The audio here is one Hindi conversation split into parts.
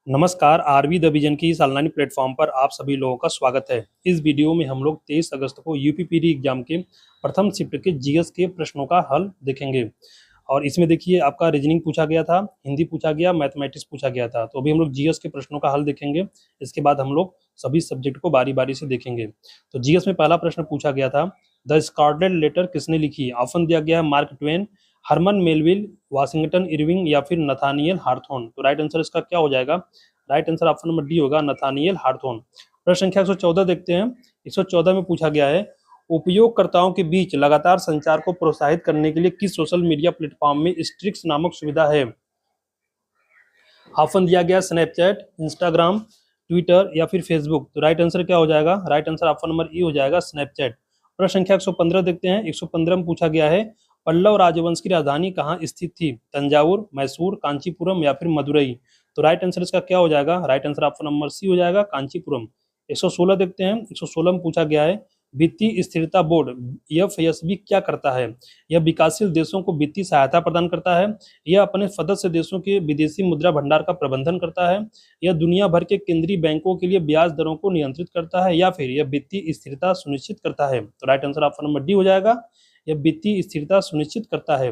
नमस्कार, आरवी द विजन की इस ऑनलाइन प्लेटफॉर्म पर आप सभी लोगों का स्वागत है। इस वीडियो में हम लोग 23 अगस्त को यूपीपीडी एग्जाम के प्रथम शिफ्ट के जीएस के प्रश्नों का हल देखेंगे। और इसमें देखिए आपका रीजनिंग पूछा गया था, हिंदी पूछा गया, मैथमेटिक्स पूछा गया था। तो अभी हम लोग जीएस के प्रश्नों का हल देखेंगे। इसके बाद हम लोग सभी सब्जेक्ट को बारी बारी से देखेंगे। तो जीएस में पहला प्रश्न पूछा गया था, द स्कारलेट लेटर किसने लिखी? ऑप्शन दिया गया है Mark Twain, Herman Melville, Washington Irving या फिर नथानियल हार्थोन। तो राइट आंसर इसका क्या हो जाएगा? Right answer option number D होगा, नथानियल हार्थोन। प्रश्न संख्या 114 देखते हैं। 114 में पूछा गया है, उपयोगकर्ताओं के बीच लगातार संचार को प्रोत्साहित करने के लिए किस सोशल मीडिया प्लेटफॉर्म में स्ट्रिक्स नामक सुविधा है? ऑप्शन दिया गया स्नैपचैट, इंस्टाग्राम, ट्विटर या फिर फेसबुक। तो राइट आंसर क्या हो जाएगा? राइट आंसर ऑप्शन नंबर ई हो जाएगा, स्नैपचैट। प्रश्न संख्या 115 देखते हैं। 115 में पूछा गया है, पल्लव राजवंश की राजधानी कहाँ स्थित थी? तंजावुर, मैसूर, कांचीपुरम या फिर मदुरई। तो राइट आंसर इसका क्या हो जाएगा? Right answer option number C हो जाएगा, कांचीपुरम। 116 देखते हैं। 116 में पूछा गया है, वित्तीय स्थिरता बोर्ड एफएसबी क्या करता है? यह विकासशील देशों को वित्तीय सहायता प्रदान करता है, यह अपने सदस्य देशों के विदेशी मुद्रा भंडार का प्रबंधन करता है, यह दुनिया भर के केंद्रीय बैंकों के लिए ब्याज दरों को नियंत्रित करता है, या फिर यह वित्तीय स्थिरता सुनिश्चित करता है। तो right answer option number D हो जाएगा, यह वित्तीय स्थिरता सुनिश्चित करता है।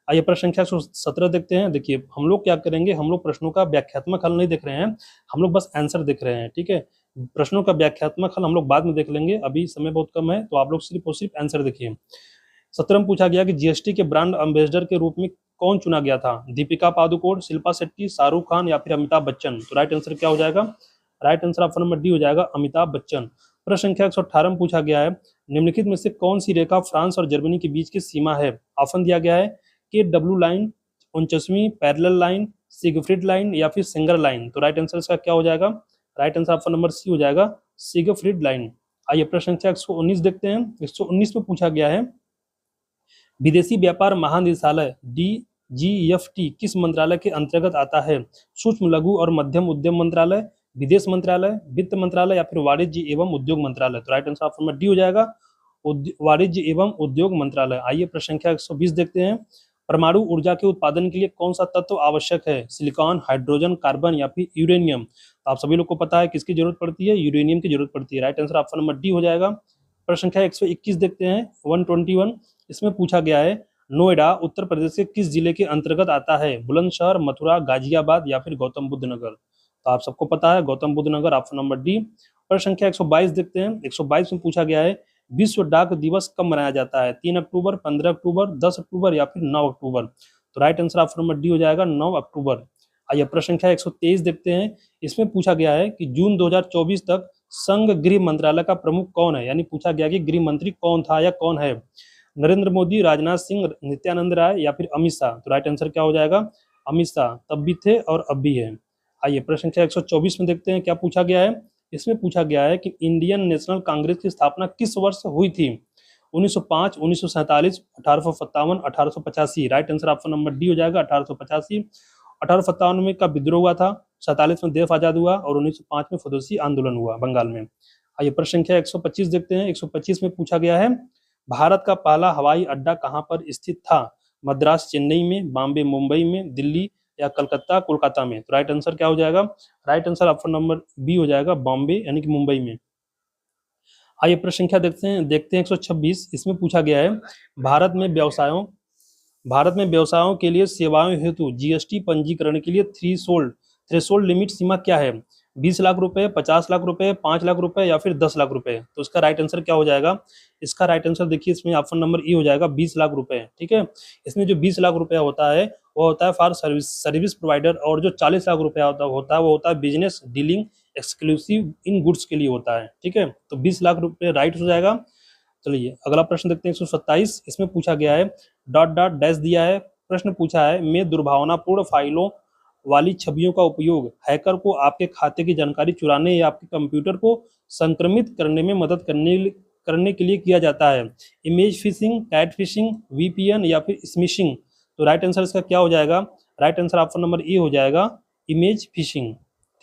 आइए प्रश्न संख्या 117 देखते हैं। देखिए हम लोग क्या करेंगे, हम लोग प्रश्नों का व्याख्यात्मक हल नहीं देख रहे हैं, हम लोग बस आंसर देख रहे हैं। ठीक है, प्रश्नों का व्याख्यात्मक हल हम लोग बाद में देख लेंगे, अभी समय बहुत कम है, तो आप लोग सिर्फ और सिर्फ आंसर देखिए। 17 में पूछा गया कि जीएसटी के ब्रांड एम्बेसडर के रूप में कौन चुना गया था? दीपिका पादुकोण, शिल्पा शेट्टी, शाहरुख खान या फिर अमिताभ बच्चन। तो राइट आंसर क्या हो जाएगा? Right answer option number D हो जाएगा, अमिताभ बच्चन। प्रश्न संख्या 118 में पूछा गया है, निम्नलिखित में से कौन सी रेखा फ्रांस और जर्मनी के बीच की सीमा है? ऑप्शन दिया गया है के डब्ल्यू लाइन, 49वीं पैरेलल लाइन, सिगफ्रिड लाइन या फिर सिंगर लाइन। तो राइट आंसर इसका क्या हो जाएगा? Right answer option number C हो जाएगा, सिगफ्रिड लाइन। आइए प्रश्न संख्या 119 देखते हैं। 119 में पूछा गया है, विदेशी व्यापार महानिदेशालय DGFT किस मंत्रालय के अंतर्गत आता है? सूक्ष्म लघु और मध्यम उद्यम मंत्रालय, विदेश मंत्रालय, वित्त मंत्रालय या फिर वाणिज्य एवं उद्योग मंत्रालय। तो right answer option number D हो जाएगा, वाणिज्य एवं उद्योग मंत्रालय। आइए प्रश्न संख्या 120 देखते हैं। परमाणु ऊर्जा के उत्पादन के लिए कौन सा तत्व आवश्यक है? सिलिकॉन, हाइड्रोजन, कार्बन या फिर यूरेनियम। तो आप सभी लोग को पता है किसकी जरूरत पड़ती है? यूरेनियम की जरूरत पड़ती है। Right answer option number D हो जाएगा। प्रश्न संख्या 121 देखते हैं, 121। इसमें पूछा गया है, नोएडा उत्तर प्रदेश के किस जिले के अंतर्गत आता है? बुलंदशहर, मथुरा, गाजियाबाद या फिर गौतम बुद्ध नगर। तो आप सबको पता है गौतम बुद्ध नगर, ऑप्शन नंबर डी। प्रश्न संख्या 122 देखते हैं। 122 में पूछा गया है, विश्व डाक दिवस कब मनाया जाता है? 3 अक्टूबर, 15 अक्टूबर, 10 अक्टूबर या फिर 9 अक्टूबर। तो right answer option number D हो जाएगा, 9 अक्टूबर। आइए प्रश्न संख्या 123 देखते हैं। इसमें पूछा गया है कि जून 2024 तक संघ गृह मंत्रालय का प्रमुख कौन है? यानी पूछा गया कि गृह मंत्री कौन था या कौन है? नरेंद्र मोदी, राजनाथ सिंह, नित्यानंद राय या फिर अमित शाह। तो राइट आंसर क्या हो जाएगा? अमित शाह, तब भी थे और अब भी है। आइए प्रश्न संख्या 124 में देखते हैं क्या पूछा गया है। इसमें पूछा गया है कि इंडियन नेशनल कांग्रेस की स्थापना किस वर्ष हुई थी? 1905, 1947, 1857, 1885। Right answer option number D हो जाएगा, 1885। 1857 में का विद्रोह हुआ था, 47 में देश आजाद हुआ और 1905 में फदोसी आंदोलन हुआ बंगाल में। आइए प्रश्न संख्या 125 देखते हैं। 125 में पूछा गया है, भारत का पहला हवाई अड्डा कहां पर स्थित था? मद्रास चेन्नई में, बॉम्बे मुंबई में, दिल्ली या कलकत्ता कोलकाता में। तो राइट आंसर क्या हो जाएगा? Right answer option number B हो जाएगा, बॉम्बे यानी कि मुंबई में। आइए प्रश्न संख्या देखते हैं 126। इसमें पूछा गया है, भारत में व्यवसायों के लिए सेवाओं हेतु जीएसटी पंजीकरण के लिए थ्रेशोल्ड लिमिट सीमा क्या है? 20 लाख रुपए, 50 लाख रुपए, 5 लाख रुपए या फिर 10 लाख रुपए। तो इसका राइट आंसर क्या हो जाएगा? इसका राइट आंसर देखिए, इसमें ऑप्शन नंबर ई हो जाएगा, 20 लाख रुपए। ठीक है, इसमें जो 20 लाख रुपया होता है वो होता है फॉर सर्विस प्रोवाइडर, और जो 40 लाख रुपया होता है वो होता है business dealing exclusive in goods के लिए होता है। ठीक है, तो 20 लाख रुपए राइट हो जाएगा। चलिए अगला प्रश्न देखते हैं 127। इसमें पूछा गया है, डॉट डॉट डैश दिया है, प्रश्न पूछा है, में दुर्भावनापूर्ण फाइलों वाली छवियों का उपयोग हैकर को आपके खाते की जानकारी चुराने या आपके कंप्यूटर को संक्रमित करने में मदद करने के लिए किया जाता है। Image phishing, catfishing, VPN या फिर स्मिशिंग। तो राइट आंसर इसका क्या हो जाएगा? Right answer option number A हो जाएगा, इमेज फिशिंग।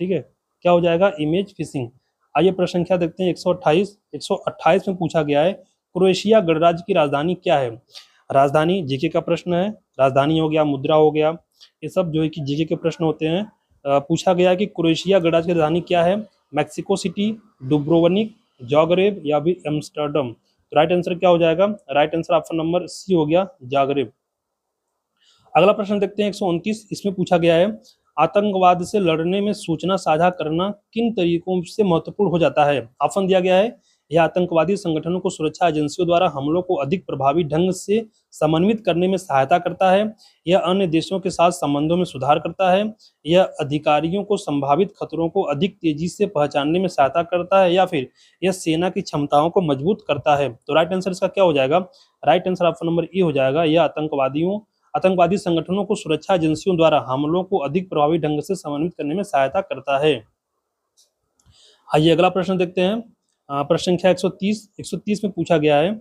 ठीक है, क्या हो जाएगा? Image fishing. आइए प्रश्न संख्या देखते हैं 128। 128 में पूछा गया है, क्रोएशिया गणराज्य की राजधानी क्या है? राजधानी जीके का प्रश्न है, राजधानी हो गया, मुद्रा हो गया, ये सब जो है कि जीके के प्रश्न होते हैं। पूछा गया कि क्रोएशिया गणराज्य की राजधानी क्या है, मैक्सिको सिटी, डुब्रोवनिक, जाग्रेब या फिर एम्स्टर्डम। तो राइट आंसर क्या हो जाएगा, right answer option number C हो गया, जाग्रेब। अगला प्रश्न देखते हैं 129, इसमें पूछा गया है आतंकवाद से लड़ने में सूचना साझा करना किन तरीकों से महत्वपूर्ण हो जाता है। ऑप्शन दिया गया है, यह आतंकवादी संगठनों को सुरक्षा एजेंसियों द्वारा हमलों को अधिक प्रभावी ढंग से समन्वित करने में सहायता करता है, यह अन्य देशों के साथ संबंधों में सुधार करता है, यह अधिकारियों को संभावित खतरों को अधिक तेजी से पहचानने में सहायता करता है, या फिर यह सेना की क्षमताओं को मजबूत करता है। तो राइट आंसर इसका क्या हो जाएगा, राइट आंसर ऑप्शन नंबर ई हो जाएगा, यह आतंकवादी संगठनों को सुरक्षा एजेंसियों द्वारा हमलों को अधिक प्रभावी ढंग से समन्वित करने में सहायता करता है। आइए अगला प्रश्न देखते हैं, प्रश्न संख्या 130 में पूछा गया है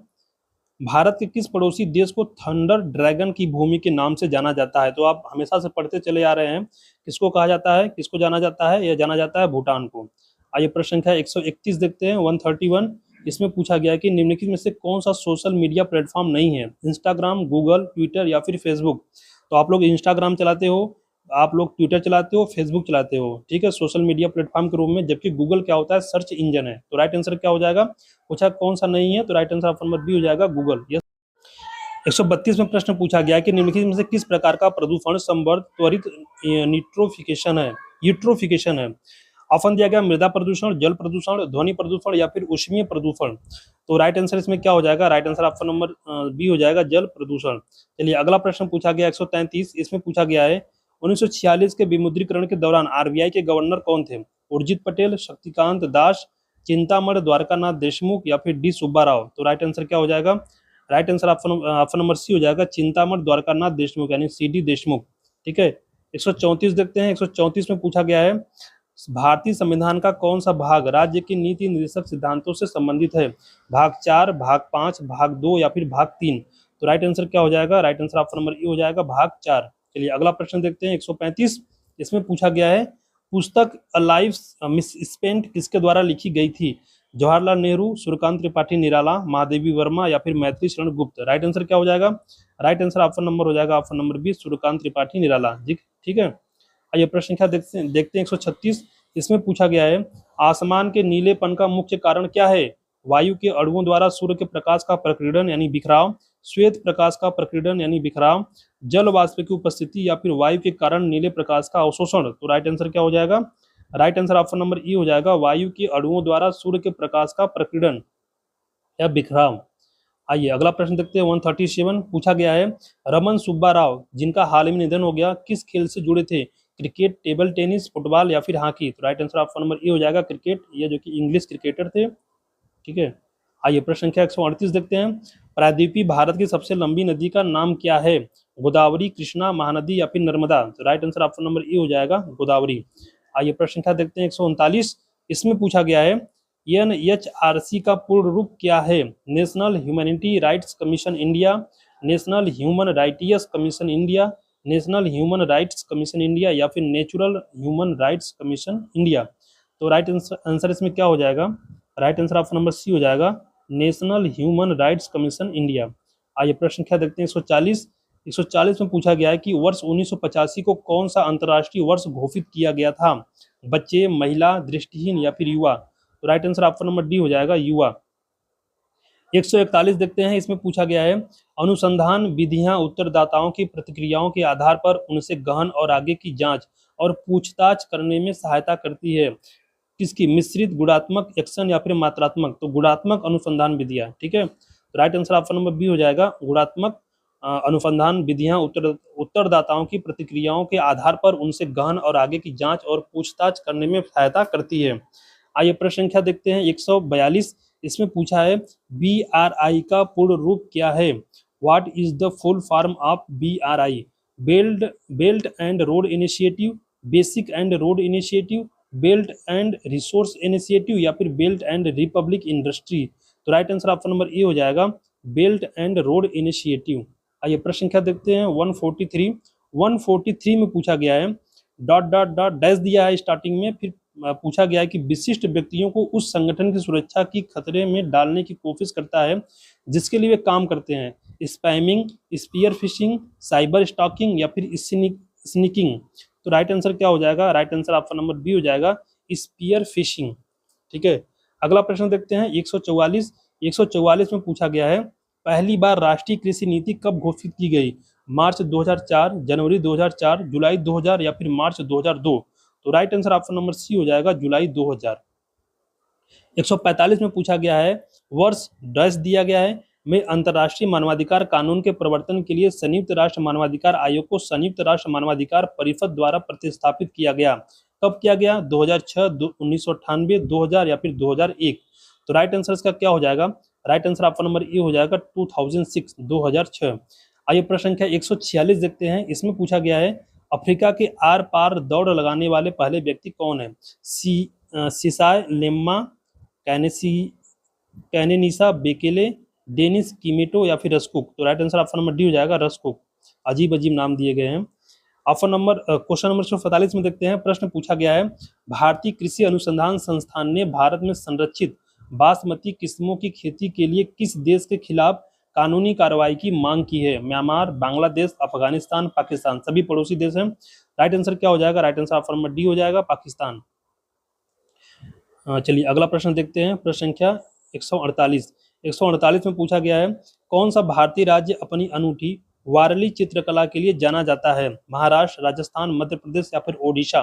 भारत के किस पड़ोसी देश को थंडर ड्रैगन की भूमि के नाम से जाना जाता है। तो आप हमेशा से पढ़ते चले आ रहे हैं, किसको कहा जाता है, किसको जाना जाता है, यह जाना जाता है भूटान को। आइए प्रश्न संख्या 131 देखते हैं, 131। इसमें पूछा गया है कि निम्नलिखित में से कौन सा सोशल मीडिया प्लेटफॉर्म नहीं है, इंस्टाग्राम, गूगल, ट्विटर या फिर फेसबुक। तो आप लोग इंस्टाग्राम चलाते हो, आप लोग ट्विटर चलाते हो, फेसबुक चलाते हो, ठीक है, सोशल मीडिया प्लेटफॉर्म के रूप में, जबकि गूगल क्या होता है, सर्च इंजन है। तो राइट आंसर क्या हो जाएगा, पूछा कौन सा नहीं है, तो right answer option number B हो जाएगा, गूगल। 132 में प्रश्न पूछा गया है कि निम्नलिखित में से किस प्रकार का प्रदूषण संवर्ध त्वरित यूट्रोफिकेशन है। ऑप्शन दिया गया मृदा प्रदूषण, जल प्रदूषण, ध्वनि प्रदूषण या फिर ऊष्मीय प्रदूषण। तो राइट आंसर इसमें क्या हो जाएगा, right answer option number B हो जाएगा, जल प्रदूषण। चलिए अगला प्रश्न पूछा गया 133, इसमें पूछा गया है 1946 के विमुद्रीकरण के दौरान आरबीआई के गवर्नर कौन थे, उर्जित पटेल, शक्तिकांत दास, चिंतामणि द्वारकानाथ देशमुख या फिर डी सुब्बा राव। तो राइट आंसर क्या हो जाएगा, right answer option number C हो जाएगा, चिंतामणि द्वारकानाथ देशमुख यानी सी डी देशमुख। ठीक है, 134 देखते हैं, 134 में पूछा गया है भारतीय संविधान का कौन सा भाग राज्य की नीति निर्देशक सिद्धांतों से संबंधित है, भाग 4, भाग 5, भाग 2 या फिर भाग 3। तो राइट आंसर क्या हो जाएगा, राइट आंसर ऑप्शन नंबर ई हो जाएगा, भाग 4। चलिए अगला प्रश्न देखते हैं 135, इसमें पूछा गया है पुस्तक अ लाइफ मिस स्पेंट किसके द्वारा लिखी गई थी, जवाहरलाल नेहरू, सूर्यकांत त्रिपाठी निराला, महादेवी वर्मा या फिर मैथिली शरण गुप्त। राइट आंसर क्या हो जाएगा, राइट आंसर ऑप्शन नंबर हो जाएगा, option number B, Suryakant Tripathi Nirala ji. ठीक है, आइए प्रश्न संख्या देखते हैं 136, इसमें पूछा गया है आसमान के नीलेपन का मुख्य कारण क्या है, वायु के अणुओं द्वारा सूर्य के प्रकाश का प्रकीर्णन यानी बिखराव, श्वेत प्रकाश का प्रकीर्णन यानी बिखराव, जल वाष्प की उपस्थिति या फिर वायु के कारण नीले प्रकाश का अवशोषण। तो राइट आंसर क्या हो जाएगा, राइट आंसर ऑप्शन नंबर ई हो जाएगा, वायु के अणुओं द्वारा सूर्य के प्रकाश का प्रकीर्णन या बिखराव। आइए अगला प्रश्न देखते हैं 137, पूछा गया है रमन सुब्बा राव जिनका हाल में निधन हो गया किस खेल से जुड़े थे, क्रिकेट, टेबल टेनिस, फुटबॉल या फिर हॉकी। तो राइट आंसर ऑप्शन नंबर ई हो जाएगा, क्रिकेट, ये जो कि इंग्लिश क्रिकेटर थे। ठीक है, आइए प्रश्न संख्या 138 देखते हैं प्रायद्वीपीय भारत की सबसे लंबी नदी का नाम क्या है, गोदावरी, कृष्णा, महानदी या फिर नर्मदा। तो राइट आंसर ऑप्शन नंबर ई हो जाएगा, गोदावरी। आइए प्रश्न संख्या देखते हैं 139, इसमें पूछा गया है एनएचआरसी का पूर्ण रूप क्या है, national humanity rights commission India, national human rights commission India, national human rights commission India या फिर natural human rights commission India. तो राइट आंसर इसमें क्या हो जाएगा, right answer option number C हो जाएगा, national human rights commission India. आइए प्रश्न संख्या देखते हैं 140 में पूछा गया है कि वर्ष 1985 को कौन सा अंतर्राष्ट्रीय वर्ष घोषित किया गया था, बच्चे, महिला, दृष्टिहीन या फिर युवा। तो right answer option number D हो जाएगा, युवा। 141 देखते हैं, इसमें पूछा गया है अनुसंधान विधियां उत्तरदाताओं की प्रतिक्रियाओं के आधार पर उनसे गहन और आगे की जांच और पूछताछ करने में सहायता करती है, किसकी, मिश्रित, गुणात्मक, एक्शन या फिर मात्रात्मक। तो गुणात्मक अनुसंधान विधियां। ठीक है, तो right answer option number B हो जाएगा, गुणात्मक अनुसंधान विधियां उत्तरदाताओं की प्रतिक्रियाओं के आधार पर उनसे गहन और आगे की जांच और पूछताछ करने में सहायता करती है। आइए प्रश्न संख्या देखते हैं 142, इसमें पूछा है BRI का पूर्ण रूप क्या है, what is the full form of BRI, belt and road initiative, basic and road initiative, belt and resource initiative या फिर बेल्ट एंड रिपब्लिक इंडस्ट्री। तो right answer option number A हो जाएगा, बेल्ट एंड रोड इनिशिएटिव। आइए प्रश्न संख्या देखते हैं 143 में पूछा गया है डॉट डॉट डॉट डैश दिया है स्टार्टिंग में, फिर पूछा गया है कि विशिष्ट व्यक्तियों को उस संगठन की सुरक्षा की खतरे में डालने की कोशिश करता है जिसके लिए वे काम करते हैं, spamming, spear phishing, cyber stalking या फिर स्निकिंग। तो राइट आंसर क्या हो जाएगा, right answer option number B हो जाएगा, स्पीयर फिशिंग। ठीक है, अगला प्रश्न देखते हैं 144 में पूछा गया है, पहली बार राष्ट्रीय कृषि नीति कब घोषित की गई? मार्च 2004, जनवरी 2004, जुलाई 2000 या फिर मार्च 2002? तो right answer option number C हो जाएगा, जुलाई 2000। 145 में पूछा गया है, वर्ष डैश दिया गया है में अंतर्राष्ट्रीय मानवाधिकार कानून के प्रवर्तन के लिए संयुक्त राष्ट्र मानवाधिकार आयोग को संयुक्त राष्ट्र मानवाधिकार परिषद द्वारा प्रतिस्थापित किया गया। कब किया गया? 2006, 1998, 2000 या फिर 2001? तो राइट आंसर इसका क्या हो जाएगा, right answer option number A हो जाएगा 2006, 2006। आइए प्रश्न संख्या 146 देखते हैं। इसमें पूछा गया है, अफ्रीका के आर पार दौड़ लगाने वाले पहले व्यक्ति कौन है? सिसाय लेम्मा, कैनेनिसा बेकेले, डेनिस किमेटो या फिर रस्कुक? तो right answer option number D हो जाएगा, रस्कुक। अजीब अजीब नाम दिए गए हैं। क्वेश्चन नंबर 147 में देखते हैं, प्रश्न पूछा गया है, भारतीय कृषि अनुसंधान संस्थान ने भारत में संरक्षित बासमती किस्मों की खेती के लिए किस देश के खिलाफ कानूनी कार्रवाई की मांग की है? म्यांमार, बांग्लादेश, अफगानिस्तान, पाकिस्तान? सभी पड़ोसी देश हैं। राइट आंसर क्या हो जाएगा, right answer option number D हो जाएगा, पाकिस्तान। चलिए अगला प्रश्न देखते हैं, प्रश्न संख्या 148 में पूछा गया है, कौन सा भारतीय राज्य अपनी अनूठी वारली चित्रकला के लिए जाना जाता है? महाराष्ट्र, राजस्थान, मध्य प्रदेश या फिर Odisha?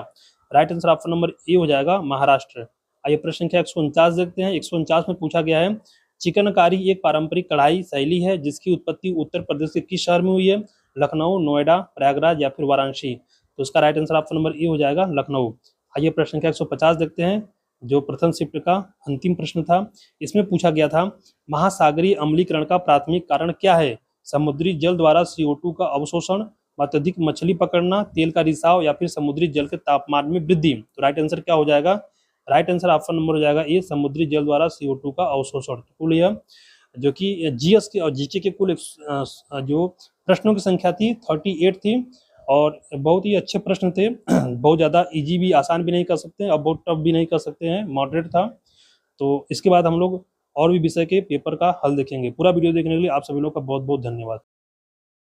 Right answer option number A हो जाएगा, महाराष्ट्र। आइए प्रश्न संख्या 149 देखते हैं। 149 में पूछा गया है, चिकनकारी एक पारंपरिक कढ़ाई शैली है जिसकी उत्पत्ति उत्तर प्रदेश के किस शहर में हुई है? लखनऊ, नोएडा, प्रयागराज या फिर वाराणसी? तो इसका right answer option number A हो जाएगा, लखनऊ। आइए प्रश्न संख्या 150 देखते हैं, जो प्रथम शिफ्ट का अंतिम प्रश्न था। इसमें पूछा गया था, महासागरीय अम्लीकरण का प्राथमिक कारण क्या है? समुद्री जल द्वारा CO2 का अवशोषण, अत्यधिक मछली पकड़ना, तेल का रिसाव या फिर समुद्री जल के तापमान में वृद्धि? तो राइट आंसर क्या हो जाएगा, राइट आंसर ऑप्शन नंबर हो जाएगा ए, समुद्री जल द्वारा CO2 का अवशोषण। कुल यह जो कि जीएस के और जीके के कुल जो प्रश्नों की संख्या थी 38 थी, और बहुत ही अच्छे प्रश्न थे। बहुत ज़्यादा इजी भी, आसान भी नहीं कर सकते हैं और बहुत टफ भी नहीं कर सकते हैं, मॉडरेट था। तो इसके बाद हम लोग और भी विषय के पेपर का हल देखेंगे। पूरा वीडियो देखने के लिए आप सभी लोग का बहुत बहुत धन्यवाद।